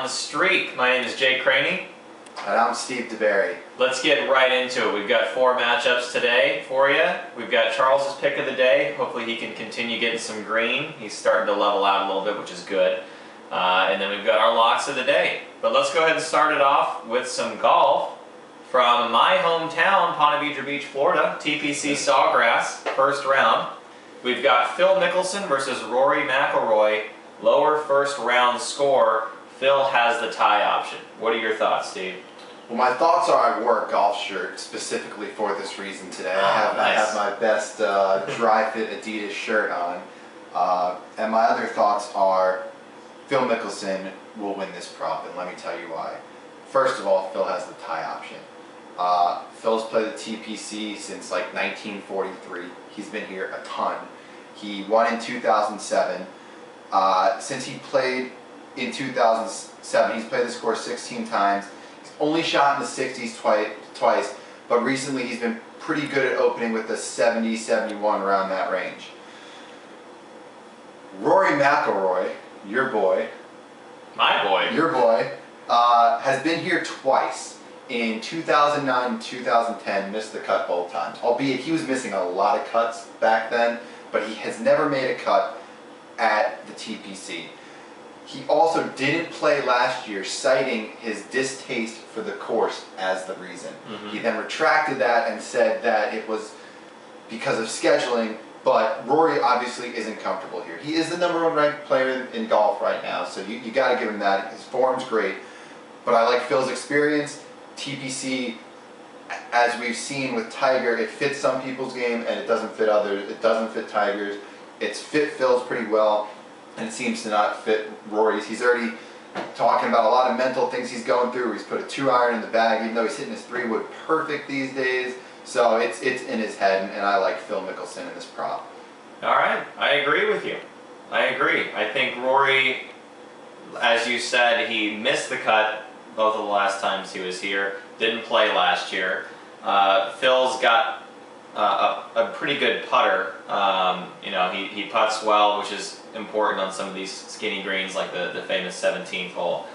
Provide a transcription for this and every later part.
the streak. My name is Jake Craney. And I'm Steve DeBerry. Let's get right into it. We've got 4 matchups today for you. We've got Charles's pick of the day. Hopefully he can continue getting some green. He's starting to level out a little bit, which is good. And then we've got our locks of the day. But let's go ahead and start it off with some golf from my hometown, Ponte Vedra Beach, Florida. TPC Sawgrass, first round. We've got Phil Mickelson versus Rory McIlroy. Lower first round score. Phil has the tie option. What are your thoughts, Steve? Well, my thoughts are I wore a golf shirt specifically for this reason today. Nice. I have my best dry fit Adidas shirt on. And my other thoughts are Phil Mickelson will win this prop, and let me tell you why. First of all, Phil has the tie option. Phil's played the TPC since like 1943. He's been here a ton. He won in 2007. Since he played in 2007, he's played this course 16 times. He's only shot in the 60s twice, but recently he's been pretty good at opening with the 70, 71 around that range. Rory McIlroy, your boy, has been here twice. In 2009 and 2010, missed the cut both times. Albeit he was missing a lot of cuts back then, but he has never made a cut at the TPC. He also didn't play last year, citing his distaste for the course as the reason. He then retracted that and said that it was because of scheduling, but Rory obviously isn't comfortable here. He is the #1 ranked player in golf right now, so you got to give him that. His form's great, but I like Phil's experience. TPC, as we've seen with Tiger, it fits some people's game and it doesn't fit others. It doesn't fit Tiger's. It's fit Phil's pretty well, and it seems to not fit Rory's. He's already talking about a lot of mental things he's going through. He's put a 2-iron in the bag, even though he's hitting his 3-wood perfect these days. So it's in his head, and I like Phil Mickelson in this prop. All right, I agree with you. I agree. I think Rory, as you said, he missed the cut both of the last times he was here. Didn't play last year. Phil's got a pretty good putter. You know, he putts well, which is important on some of these skinny greens like the famous 17th hole.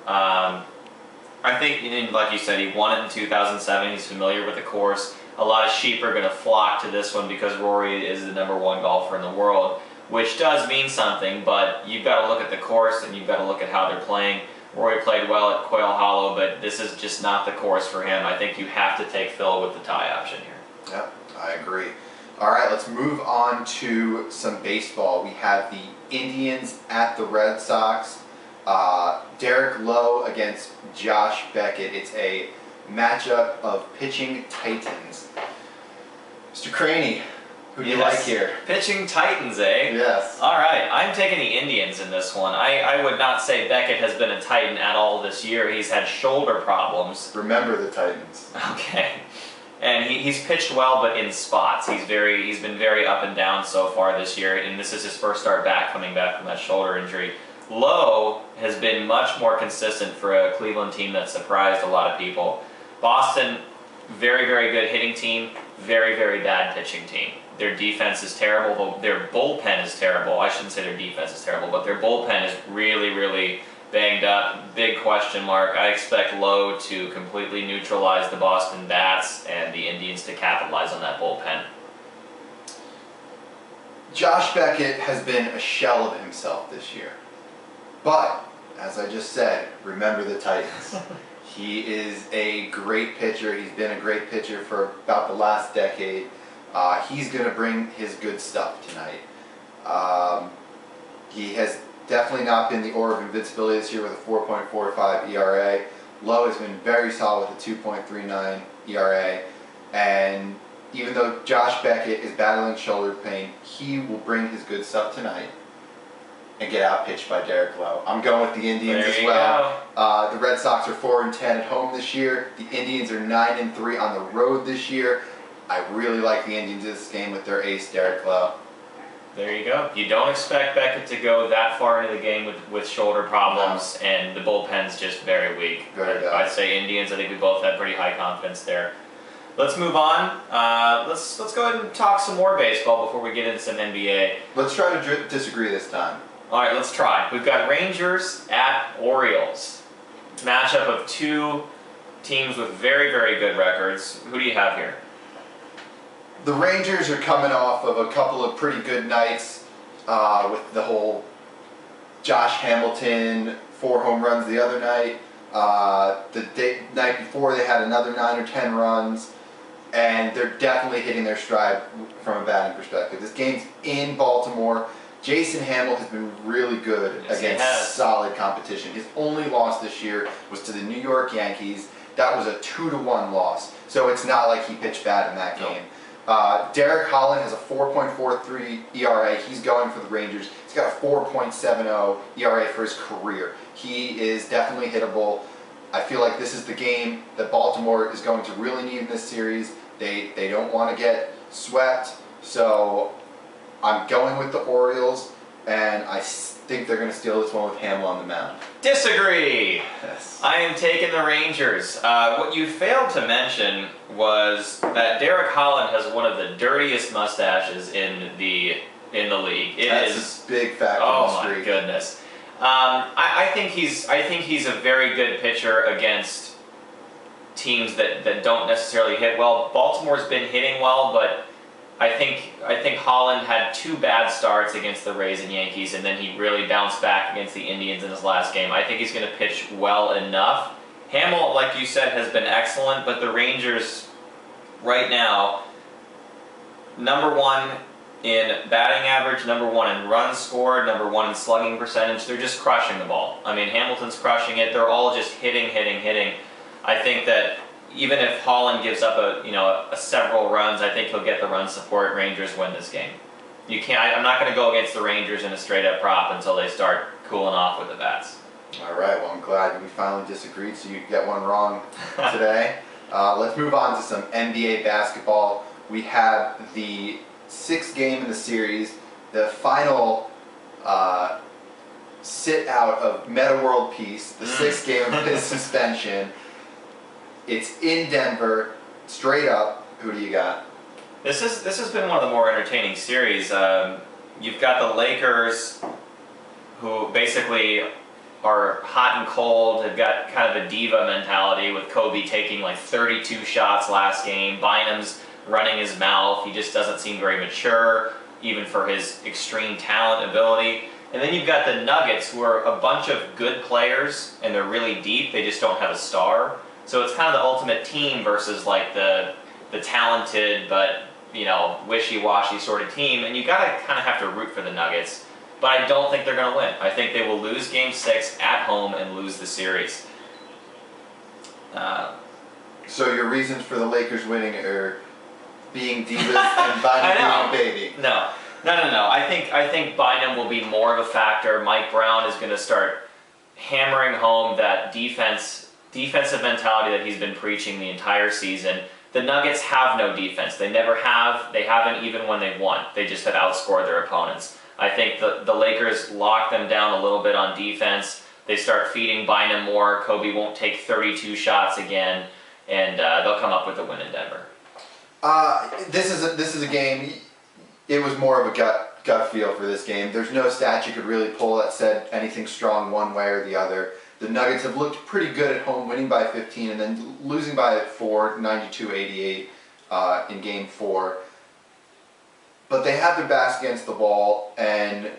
I think, like you said, he won it in 2007. He's familiar with the course. A lot of sheep are going to flock to this one because Rory is the #1 golfer in the world, which does mean something, but you've got to look at the course and you've got to look at how they're playing. Rory played well at Quail Hollow, but this is just not the course for him. I think you have to take Phil with the tie option here. Yep, I agree. All right, let's move on to some baseball. We have the Indians at the Red Sox. Derek Lowe against Josh Beckett. It's a matchup of pitching titans. Mr. Craney, who do you like here? Pitching titans, eh? Yes. All right, I'm taking the Indians in this one. I would not say Beckett has been a titan at all this year. He's had shoulder problems. Remember the Titans. Okay. And he's pitched well, but in spots. He's been very up and down so far this year, and this is his first start back, coming back from that shoulder injury. Lowe has been much more consistent for a Cleveland team that surprised a lot of people. Boston, very, very good hitting team, very, very bad pitching team. Their defense is terrible. Their bullpen is terrible. I shouldn't say their defense is terrible, but their bullpen is really, really banged up. Big question mark. I expect Lowe to completely neutralize the Boston bats and the Indians to capitalize on that bullpen. Josh Beckett has been a shell of himself this year. But, as I just said, remember the Titans. He is a great pitcher. He's been a great pitcher for about the last decade. He's going to bring his good stuff tonight. He has definitely not been the aura of invincibility this year with a 4.45 ERA. Lowe has been very solid with a 2.39 ERA. And even though Josh Beckett is battling shoulder pain, he will bring his good stuff tonight and get outpitched by Derek Lowe. I'm going with the Indians as well. The Red Sox are 4-10 at home this year. The Indians are 9-3 on the road this year. I really like the Indians in this game with their ace, Derek Lowe. There you go. You don't expect Beckett to go that far into the game with shoulder problems, and the bullpen's just very weak. I'd say Indians. I think we both have pretty high confidence there. Let's move on. Let's go ahead and talk some more baseball before we get into some NBA. Let's try to disagree this time. All right, let's try. We've got Rangers at Orioles. matchup of two teams with very, very good records. Who do you have here? The Rangers are coming off of a couple of pretty good nights with the whole Josh Hamilton 4 home runs the other night. Night before they had another 9 or 10 runs, and they're definitely hitting their stride from a batting perspective. This game's in Baltimore. Jason Hamill has been really good against solid competition. His only loss this year was to the New York Yankees. That was a 2-1 loss, so it's not like he pitched bad in that game. Derek Holland has a 4.43 ERA. He's going for the Rangers. He's got a 4.70 ERA for his career. He is definitely hittable. I feel like this is the game that Baltimore is going to really need in this series. They don't want to get swept, so I'm going with the Orioles, and I think they're going to steal this one with Hamill on the mound. Disagree! Yes. I am taking the Rangers. What you failed to mention was that Derek Holland has one of the dirtiest mustaches in the league. That's a big factor. Oh my goodness. I think he's a very good pitcher against teams that don't necessarily hit well. Baltimore's been hitting well, but I think Holland had 2 bad starts against the Rays and Yankees, and then he really bounced back against the Indians in his last game. I think he's going to pitch well enough. Hamill, like you said, has been excellent, but the Rangers right now, number 1 in batting average, number 1 in runs scored, number 1 in slugging percentage. They're just crushing the ball. I mean, Hamilton's crushing it. They're all just hitting. I think that even if Holland gives up a several runs, I think he'll get the run support. Rangers win this game. You can't. I'm not going to go against the Rangers in a straight-up prop until they start cooling off with the bats. All right. Well, I'm glad we finally disagreed, so you get one wrong today. Let's move on to some NBA basketball. We have the 6th game in the series, the final sit out of Meta World Peace, the 6th game of his suspension. It's in Denver, straight up. Who do you got? This has been one of the more entertaining series. You've got the Lakers, who basically are hot and cold. They've got kind of a diva mentality with Kobe taking like 32 shots last game. Bynum's running his mouth. He just doesn't seem very mature, even for his extreme talent ability. And then you've got the Nuggets, who are a bunch of good players, and they're really deep. They just don't have a star. So it's kind of the ultimate team versus like the talented but wishy-washy sort of team. And you gotta kind of have to root for the Nuggets. But I don't think they're gonna win. I think they will lose Game 6 at home and lose the series. So your reasons for the Lakers winning are being divas and Bynum being a baby. No. I think Bynum will be more of a factor. Mike Brown is going to start hammering home that defensive mentality that he's been preaching the entire season. The Nuggets have no defense. They never have. They haven't even when they won. They just have outscored their opponents. I think the Lakers lock them down a little bit on defense. They start feeding Bynum more. Kobe won't take 32 shots again, and they'll come up with a win in Denver. This is a game. It was more of a gut feel for this game. There's no stat you could really pull that said anything strong one way or the other. The Nuggets have looked pretty good at home, winning by 15 and then losing by 4, 92-88 in Game 4. But they have their backs against the wall, and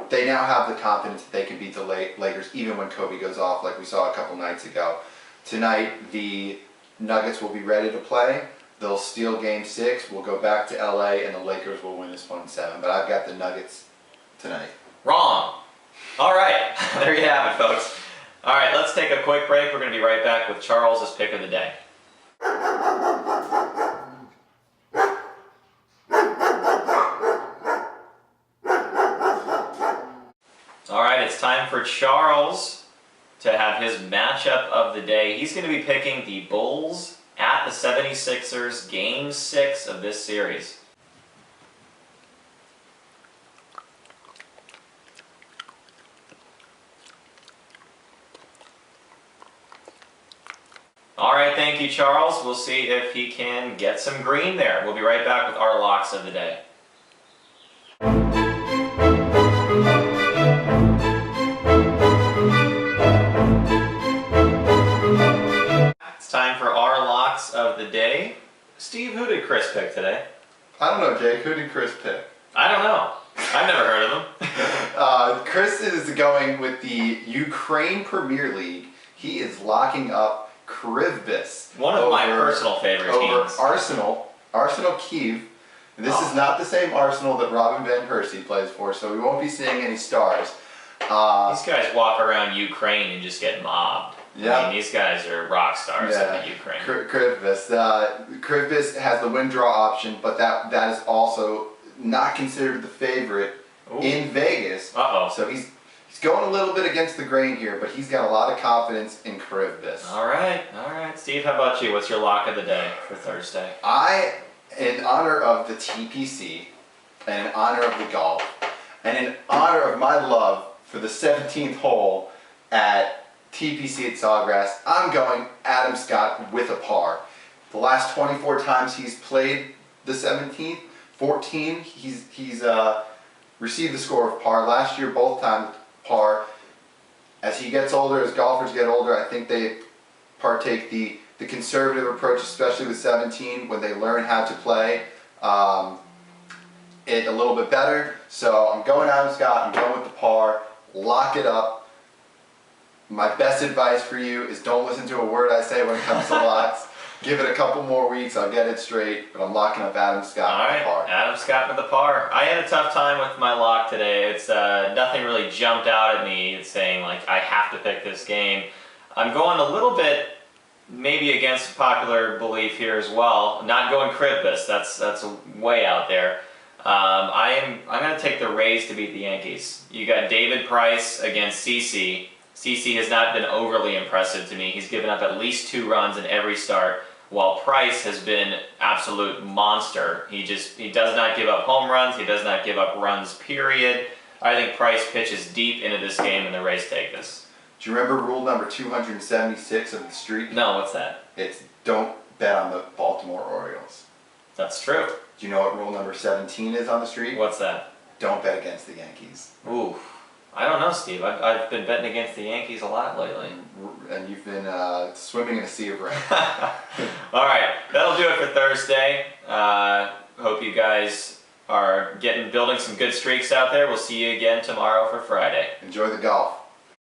they now have the confidence that they can beat the Lakers even when Kobe goes off, like we saw a couple nights ago. Tonight, the Nuggets will be ready to play. They'll steal Game 6. We'll go back to LA, and the Lakers will win this one in 7. But I've got the Nuggets tonight. Wrong. All right, there you have it, folks. All right, let's take a quick break. We're going to be right back with Charles's pick of the day. All right, it's time for Charles to have his matchup of the day. He's going to be picking the Bulls at the 76ers, Game 6 of this series. All right, thank you, Charles. We'll see if he can get some green there. We'll be right back with our locks of the day. of the day. Steve, who did Chris pick today? I don't know, Jake. Who did Chris pick? I don't know. I've never heard of him. Chris is going with the Ukraine Premier League. He is locking up Krivbis. One of my personal favorite teams. Arsenal Kiev. This is not the same Arsenal that Robin Van Persie plays for, so we won't be seeing any stars. These guys walk around Ukraine and just get mobbed. Yeah. I mean, these guys are rock stars in the Ukraine. Krivbis. Krivbis has the win-draw option, but that is also not considered the favorite in Vegas. Uh-oh. So he's going a little bit against the grain here, but he's got a lot of confidence in Krivbis. All right. Steve, how about you? What's your lock of the day for Thursday? In honor of the TPC, and in honor of the golf, and in honor of my love for the 17th hole at TPC at Sawgrass, I'm going Adam Scott with a par. The last 24 times he's played the 17th, 14, he's received the score of par. Last year, both times par. As he gets older, as golfers get older, I think they partake the conservative approach, especially with 17, when they learn how to play it a little bit better. So I'm going Adam Scott, I'm going with the par, lock it up. My best advice for you is don't listen to a word I say when it comes to locks. Give it a couple more weeks, I'll get it straight, but I'm locking up Adam Scott with the par. Adam Scott with the par. I had a tough time with my lock today. It's nothing really jumped out at me. It's saying like I have to pick this game. I'm going a little bit maybe against popular belief here as well. Not going Krivbis. That's way out there. I'm going to take the Rays to beat the Yankees. You got David Price against CC. CC has not been overly impressive to me. He's given up at least 2 runs in every start, while Price has been absolute monster. He does not give up home runs. He does not give up runs, period. I think Price pitches deep into this game and the Rays take this. Do you remember rule number 276 of the streak? No, what's that? It's don't bet on the Baltimore Orioles. That's true. Do you know what rule number 17 is on the streak? What's that? Don't bet against the Yankees. Ooh, I don't know, Steve. I've been betting against the Yankees a lot lately. And you've been swimming in a sea of rain. All right, that'll do it for Thursday. Hope you guys are building some good streaks out there. We'll see you again tomorrow for Friday. Enjoy the golf.